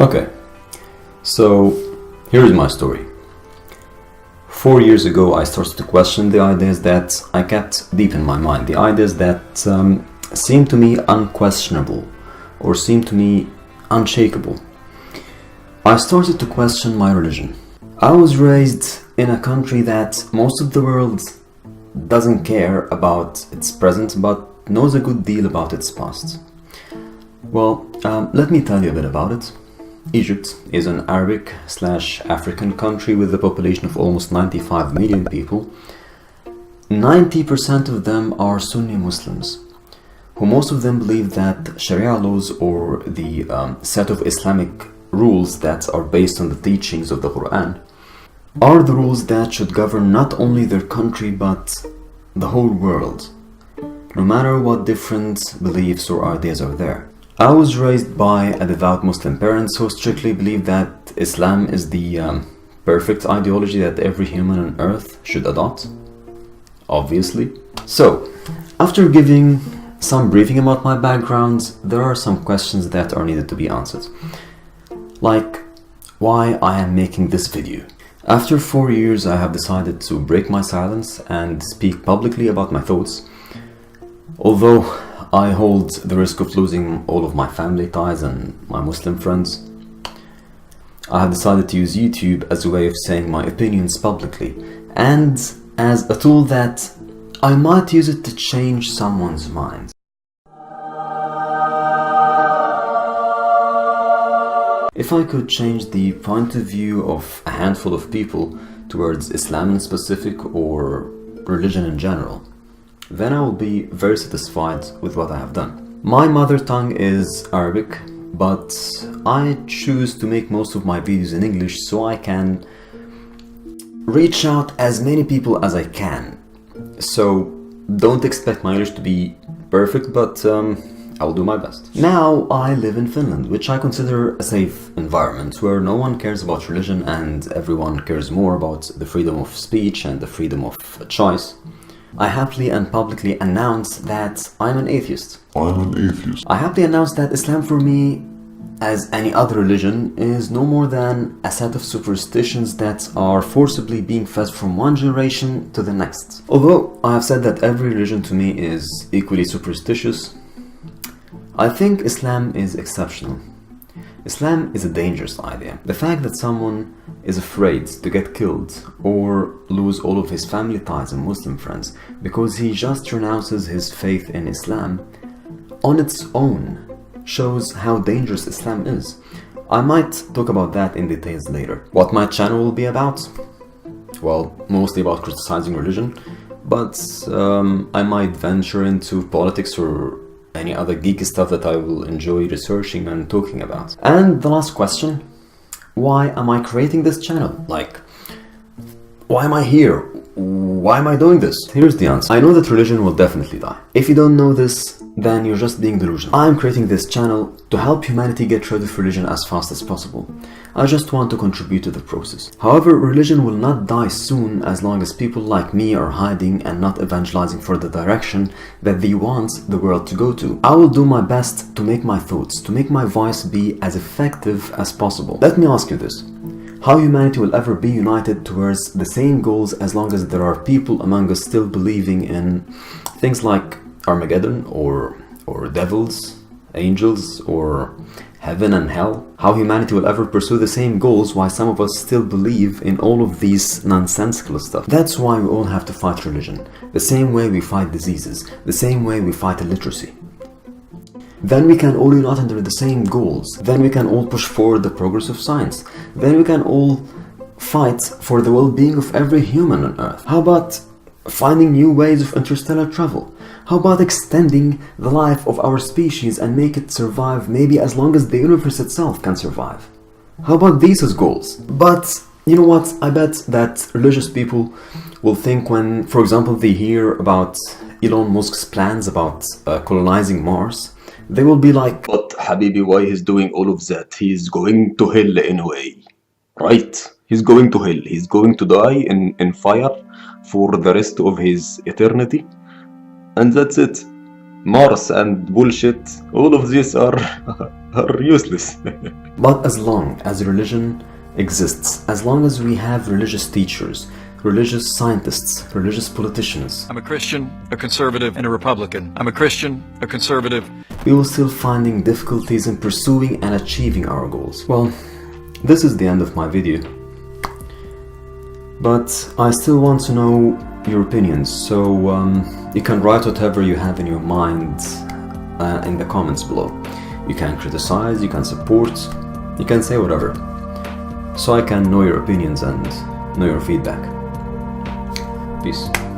Okay, so here's my story. 4 years ago, I started to question the ideas that I kept deep in my mind, the ideas that seemed to me unquestionable or seemed to me unshakable. I started to question my religion. I was raised in a country that most of the world doesn't care about its present but knows a good deal about its past. Well, let me tell you a bit about it. Egypt is an Arabic/African country with a population of almost 95 million people. 90% of them are Sunni Muslims, who most of them believe that Sharia laws, or the set of Islamic rules that are based on the teachings of the Quran, are the rules that should govern not only their country but the whole world, no matter what different beliefs or ideas are there. I was raised by a devout Muslim parents who strictly believe that Islam is the perfect ideology that every human on earth should adopt, obviously. So, after giving some briefing about my background, there are some questions that are needed to be answered. Like, why I am making this video. After 4 years, I have decided to break my silence and speak publicly about my thoughts. Although I hold the risk of losing all of my family ties and my Muslim friends, I have decided to use YouTube as a way of saying my opinions publicly, and as a tool that I might use it to change someone's mind. If I could change the point of view of a handful of people towards Islam in specific or religion in general, then I will be very satisfied with what I have done. My mother tongue is Arabic, but I choose to make most of my videos in English so I can reach out as many people as I can. So don't expect my English to be perfect, but I will do my best. Now I live in Finland, which I consider a safe environment where no one cares about religion and everyone cares more about the freedom of speech and the freedom of choice. I happily and publicly announce that I'm an atheist. I happily announce that Islam for me, as any other religion, is no more than a set of superstitions that are forcibly being fed from one generation to the next. Although I have said that every religion to me is equally superstitious, I think Islam is exceptional. Islam is a dangerous idea. The fact that someone is afraid to get killed or lose all of his family ties and Muslim friends because he just renounces his faith in Islam on its own shows how dangerous Islam is. I might talk about that in details later. What my channel will be about? Well, mostly about criticizing religion, but I might venture into politics or any other geeky stuff that I will enjoy researching and talking about. And the last question, why am I creating this channel? Like, why am I here? Why am I doing this? Here's the answer. I know that religion will definitely die. If you don't know this, then you're just being delusional. I'm creating this channel to help humanity get rid of religion as fast as possible. I just want to contribute to the process. However, religion will not die soon as long as people like me are hiding and not evangelizing for the direction that they want the world to go to. I will do my best to make my thoughts, to make my voice be as effective as possible. Let me ask you this. How humanity will ever be united towards the same goals as long as there are people among us still believing in things like Armageddon or devils, angels, or heaven and hell? How humanity will ever pursue the same goals while some of us still believe in all of these nonsensical stuff? That's why we all have to fight religion, the same way we fight diseases, the same way we fight illiteracy. Then we can all unite under the same goals. Then we can all push forward the progress of science. Then we can all fight for the well-being of every human on Earth. How about finding new ways of interstellar travel? How about extending the life of our species and make it survive maybe as long as the universe itself can survive? How about these as goals? But you know what? I bet that religious people will think when, for example, they hear about Elon Musk's plans about colonizing Mars, they will be like, but Habibi, why he's doing all of that? He's going to hell anyway. Right? He's going to hell. He's going to die in fire for the rest of his eternity. And that's it. Mars and bullshit, all of these are useless. But as long as religion exists, as long as we have religious teachers, religious scientists, religious politicians, I'm a Christian, a conservative, and a Republican. I'm a Christian, a conservative. we will still finding difficulties in pursuing and achieving our goals. Well, this is the end of my video. But I still want to know your opinions, so you can write whatever you have in your mind in the comments below. You can criticize, you can support, you can say whatever, so I can know your opinions and know your feedback. Peace.